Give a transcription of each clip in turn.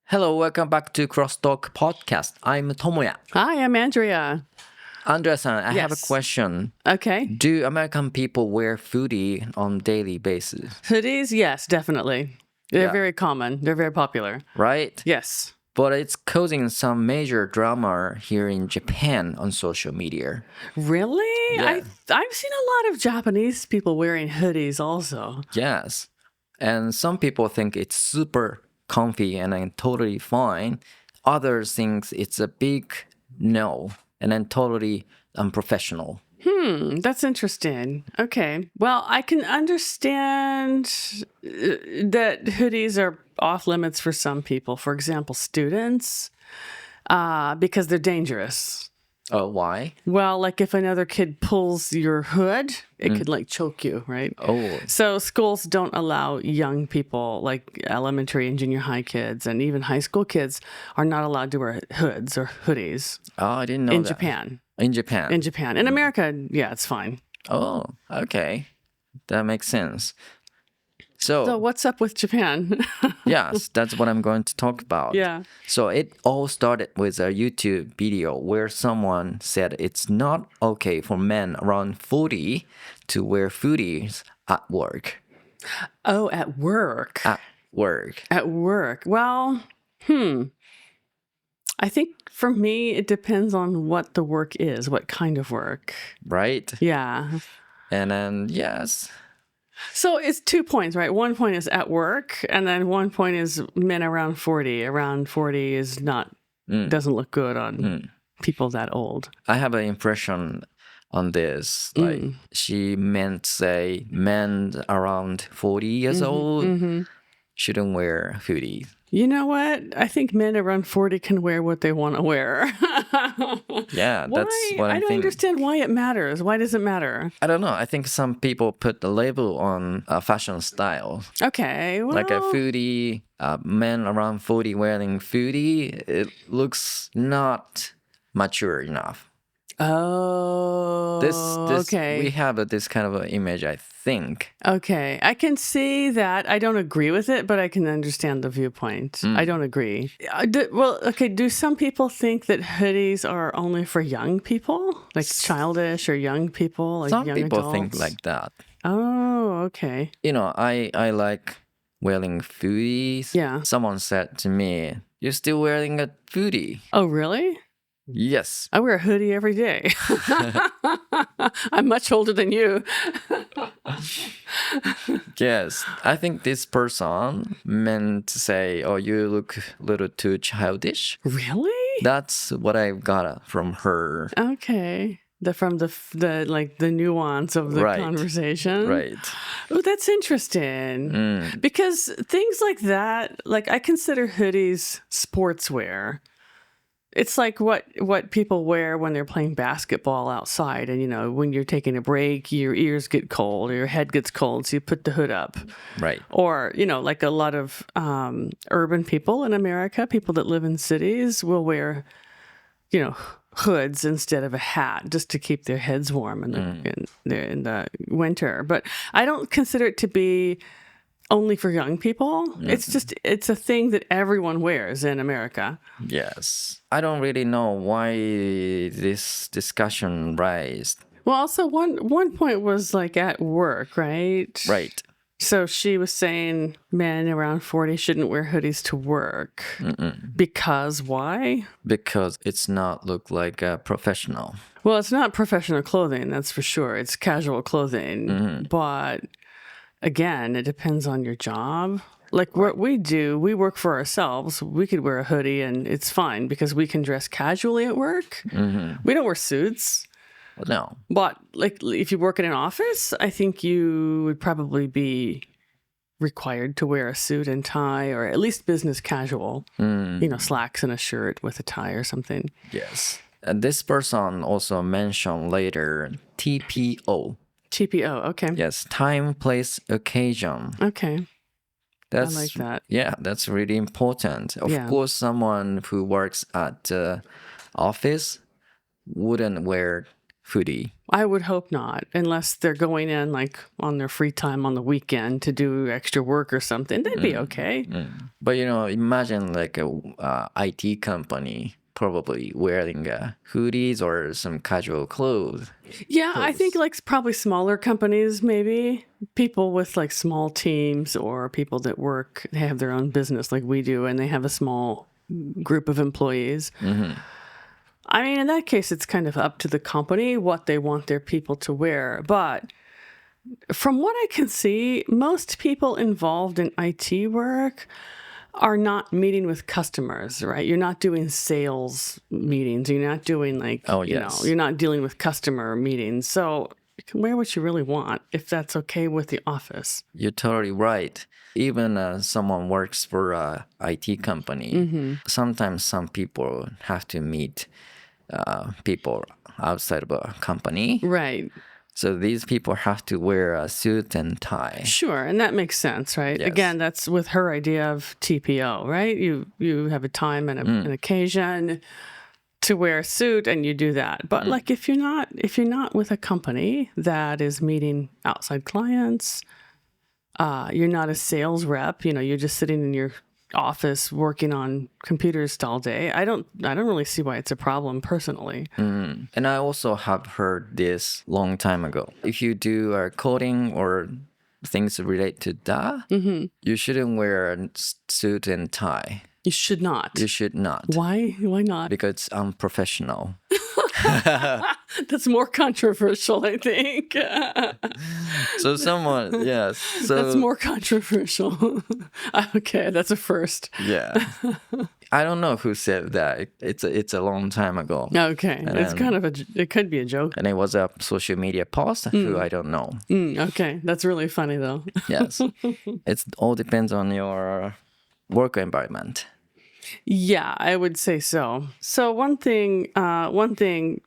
Hello, welcome back to CrossTalk podcast. I'm Tomoya. Hi, I'm Andrea. Andrea-san, I have a Yes. question. Okay. Do American people wear hoodie on daily basis? Hoodies? Yes, definitely. They're Yeah. very common. They're very popular. Right? Yes. But it's causing some major drama here in Japan on social media. Really? Yeah. I've seen a lot of Japanese people wearing hoodies also. Yes. And some people think it's super comfy and then totally fine. Others think it's a big no and then totally unprofessional. That's interesting. Okay. Well, I can understand that hoodies are off limits for some people. For example, students, because they're dangerous. Why? Well, like if another kid pulls your hood, it could like choke you, right? Oh, So schools don't allow young people, like elementary and junior high kids, and even high school kids, are not allowed to wear hoods or hoodies I didn't know in that. Japan. In Japan. In Japan. In America, yeah, it's fine. Oh, okay. That makes sense. So what's up with Japan? Yes, that's what I'm going to talk about. Yeah. So it all started with a YouTube video where someone said it's not okay for men around 40 to wear hoodies at work. Oh, at work. At work. At work. Well, I think for me, it depends on what the work is, what kind of work. Right? Yeah. And then, yes. So it's 2 points, right? One point is at work, and then one point is men around 40. Around 40 is not, doesn't look good on people that old. I have an impression on this. Like, she meant to say men around 40 years old shouldn't wear hoodies. You know what? I think men around 40 can wear what they want to wear. Yeah, that's what I I don't think. understand why it matters. Why does it matter? I don't know. I think some people put the label on fashion style. Okay, well, Like a foodie, men around 40 wearing foodie, it looks not mature enough. oh, This okay. We have this kind of an image, I think. Okay, I can see that. I don't agree with it, but I can understand the viewpoint. I don't agree. Do some people think that hoodies are only for young people? Like childish or young people? Like Some young people adults? think like that. Oh, okay. You know, I like wearing foodies. Yeah. Someone said to me, "You're still wearing a foodie." Oh, really? Yes. I wear a hoodie every day. I'm much older than you. Yes, I think this person meant to say, "Oh, you look a little too childish." Really? That's what I got from her. Okay. From the nuance of the Right. conversation. Right. Oh, that's interesting. Because things like that, like I consider hoodies sportswear. It's like what people wear when they're playing basketball outside. And, you know, when you're taking a break, your ears get cold or your head gets cold. So you put the hood up. Right. Or, you know, like a lot of urban people in America, people that live in cities will wear, you know, hoods instead of a hat just to keep their heads warm in the winter. But I don't consider it to be only for young people. It's a thing that everyone wears in America. Yes. I don't really know why this discussion raised. Well, also one point was like at work, right? Right. So she was saying men around 40 shouldn't wear hoodies to work. Because why? Because it's not look like a professional. Well, it's not professional clothing, that's for sure. It's casual clothing. But again, it depends on your job. Like what we do, we work for ourselves. We could wear a hoodie and it's fine because we can dress casually at work. We don't wear suits. Well, no. But like if you work in an office, I think you would probably be required to wear a suit and tie or at least business casual. You know, slacks and a shirt with a tie or something. Yes. And this person also mentioned later TPO. TPO, okay. Yes, time, place, occasion. Okay. That's, I like that. Yeah, that's really important. Of Yeah. course, someone who works at the office wouldn't wear hoodie. I would hope not, unless they're going in like on their free time on the weekend to do extra work or something. They'd be okay. But imagine like a IT company probably wearing hoodies or some casual clothes. Yeah, I think like probably smaller companies, maybe people with like small teams or people that work, they have their own business like we do, and they have a small group of employees. I mean, in that case, it's kind of up to the company what they want their people to wear. But from what I can see, most people involved in IT work are not meeting with customers, right? You're not doing sales meetings. You're not doing like, you're not dealing with customer meetings. So you can wear what you really want if that's okay with the office. You're totally right. Even someone works for a IT company, sometimes some people have to meet people outside of a company. Right. So these people have to wear a suit and tie. Sure, and that makes sense, right? Yes. Again, that's with her idea of TPO, right? You have a time and an occasion to wear a suit, and you do that. But like if you're not with a company that is meeting outside clients, you're not a sales rep. You're just sitting in your office working on computers all day. I don't really see why it's a problem personally. And I also have heard this long time ago. If you do coding or things relate to that, you shouldn't wear a suit and tie. You should not. You should not. Why? Why not? Because it's unprofessional. That's more controversial, I think. So someone, yes. So That's more controversial. Okay, that's a first. Yeah. I don't know who said that. It's a long time ago. Okay, it's kind of it could be a joke. And it was a social media post who I don't know. Okay, that's really funny though. Yes. It all depends on your work environment. Yeah, I would say so. So one thing,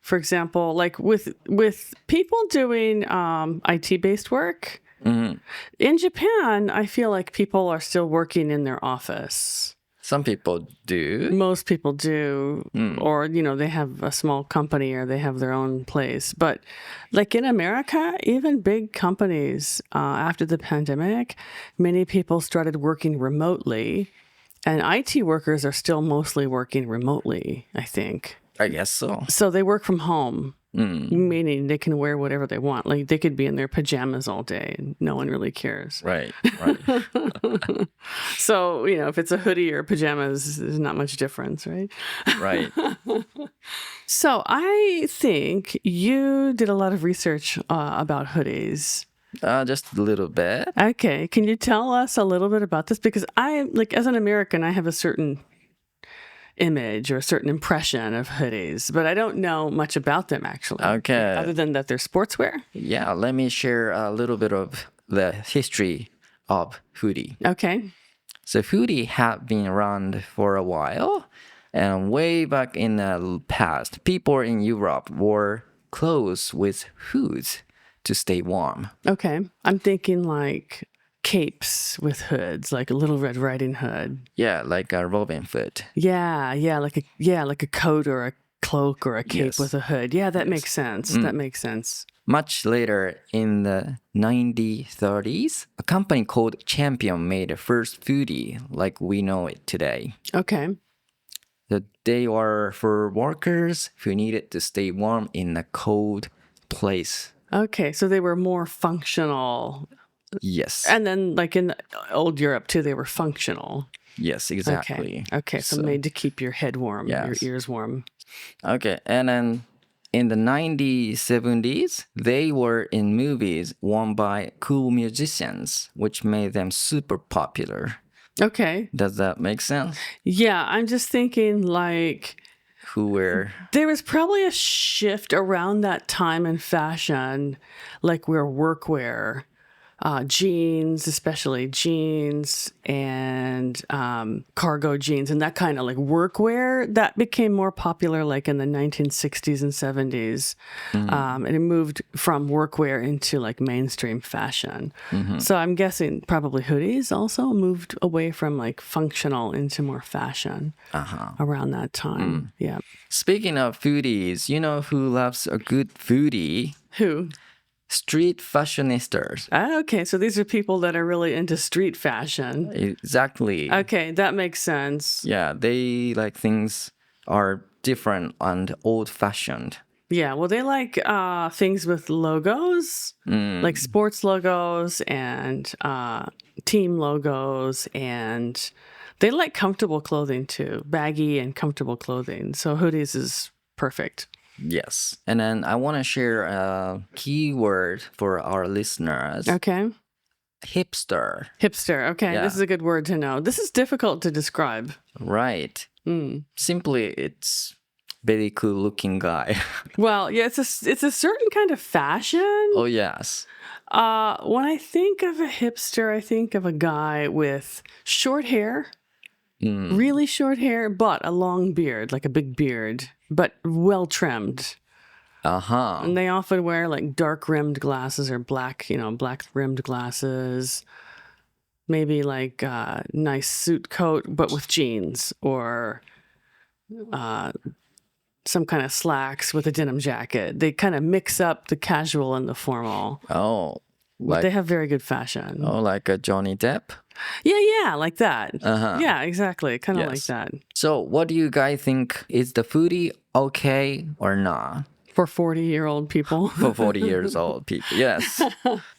for example, like with people doing IT-based work, in Japan, I feel like people are still working in their office. Some people do. Most people do, or, they have a small company or they have their own place. But like in America, even big companies, after the pandemic, many people started working remotely. And IT workers are still mostly working remotely, I think. I guess so. So they work from home, meaning they can wear whatever they want. Like they could be in their pajamas all day and no one really cares. Right. So, if it's a hoodie or pajamas, there's not much difference, right? Right. So I think you did a lot of research about hoodies. Just a little bit. Okay. Can you tell us a little bit about this? Because as an American, I have a certain image or a certain impression of hoodies, but I don't know much about them actually. Okay. Other than that they're sportswear? Yeah, let me share a little bit of the history of hoodie. Okay. So hoodie have been around for a while, and way back in the past, people in Europe wore clothes with hoods to stay warm. Okay. I'm thinking like capes with hoods, like a Little Red Riding Hood. Yeah, like a Robin Hood. Yeah, like a coat or a cloak or a cape with a hood. Yeah, that makes sense. That makes sense. Much later in the 1930s, a company called Champion made the first hoodie like we know it today. Okay. So they were for workers who needed to stay warm in a cold place. Okay, so they were more functional. Yes. And then like in old Europe too, they were functional. Yes, exactly. Okay, so made to keep your head warm, your ears warm. Okay, and then in the 1970s, they were in movies worn by cool musicians, which made them super popular. Okay. Does that make sense? Yeah, I'm just thinking like... Who were... There was probably a shift around that time in fashion, like where workwear jeans, especially jeans and cargo jeans and that kind of like workwear that became more popular like in the 1960s and 70s. And it moved from workwear into like mainstream fashion. So I'm guessing probably hoodies also moved away from like functional into more fashion around that time. Yeah. Speaking of foodies, you know who loves a good foodie? Who? Street fashionistas. Okay, so these are people that are really into street fashion. Exactly. Okay, that makes sense. Yeah, they like things are different and old-fashioned. Yeah, well, they like things with logos, like sports logos and team logos, and they like comfortable clothing too, baggy and comfortable clothing. So hoodies is perfect. Yes. And then I want to share a keyword for our listeners. Okay. Hipster. Hipster. Okay, Yeah. this is a good word to know. This is difficult to describe. Right. Simply, it's very cool looking guy. Well, yeah, it's a certain kind of fashion. Oh, yes. When I think of a hipster, I think of a guy with short hair, really short hair, but a long beard, like a big beard, but well trimmed. And they often wear like dark rimmed glasses or black rimmed glasses. Maybe like a nice suit coat, but with jeans, or some kind of slacks with a denim jacket. They kind of mix up the casual and the formal. Oh, But they have very good fashion. like a Johnny Depp? Yeah, like that. Yeah, exactly. Kind of like that. So what do you guys think? Is the foodie okay or not? For 40-year-old people. For 40 years old people, yes.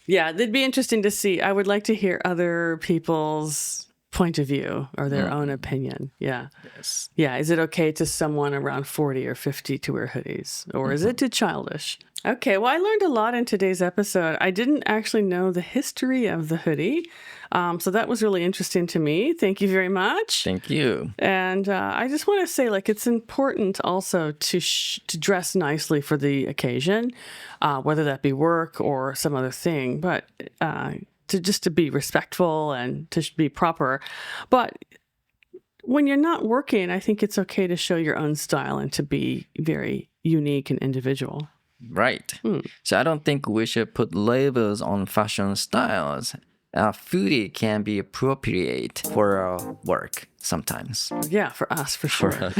Yeah, it'd be interesting to see. I would like to hear other people's point of view or their own opinion. Yeah. Yes. Yeah, is it okay to someone around 40 or 50 to wear hoodies? Or is it too childish? Okay, well, I learned a lot in today's episode. I didn't actually know the history of the hoodie. So that was really interesting to me. Thank you very much. Thank you. And I just want to say, like, it's important also to dress nicely for the occasion, whether that be work or some other thing, but to be respectful and to be proper. But when you're not working, I think it's okay to show your own style and to be very unique and individual. Right. So I don't think we should put labels on fashion styles. Foodie can be appropriate for work sometimes. Yeah, for us, for sure.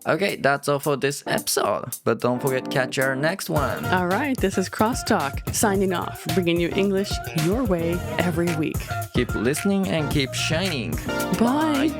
Okay, that's all for this episode. But don't forget to catch our next one. All right, this is CrossTalk signing off, bringing you English your way every week. Keep listening and keep shining. Bye.